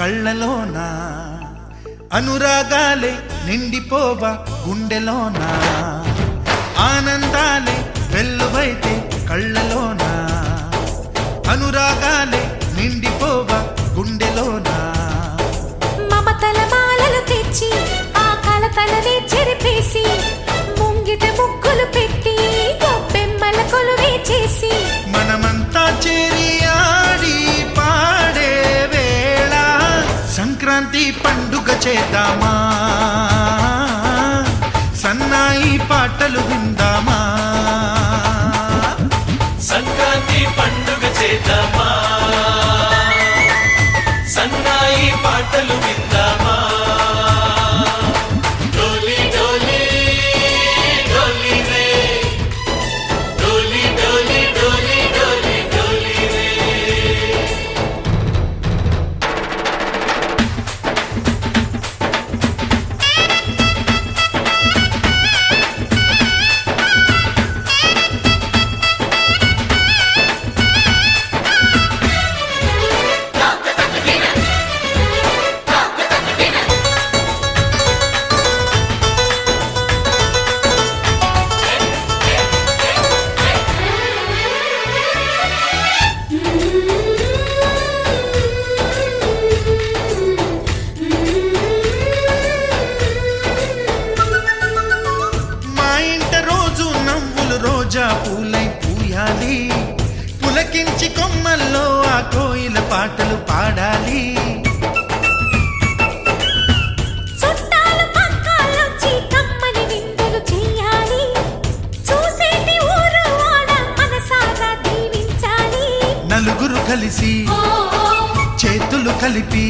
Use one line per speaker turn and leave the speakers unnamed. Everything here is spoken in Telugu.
కళ్ళలోనా అనురాగాలే నిండిపోవా గుండెలోనా ఆనందాలే వెల్లువైతే కళ్ళలోనా అనురాగాలే నిండిపోవా గుండెలోనా
మమతల మాలలు తెచ్చి ఆ కలతలనే చెరిపేసి ముంగిట ముగ్గులు పెట్టి గొప్పెమ్మల కొలువే చేసి
మనమంతా చేరి ఆడి పాడే వేళ సంక్రాంతి పండుగ చేద్దామా సన్నాయి పాటలు విందామా
సంక్రాంతి పండుగ చేద్దామా సన్నాయి పాటలు విందామా డోలి డోలి డోలి రే డోలి డోలి డోలి డోలి డోలి రే
మా ఇంట రోజు నవ్వులు రోజా పూలై పూయాలి పులకించి కొమ్మల్లో ఆ కోయిల పాటలు పాడాలి
చుట్టాలు పక్కాలొచ్చి కమ్మని విందులు చెయ్యాలి చూసేటి ఊరు వాడ మనసారా దీవించాలి
నలుగురు కలిసి చేతులు కలిపి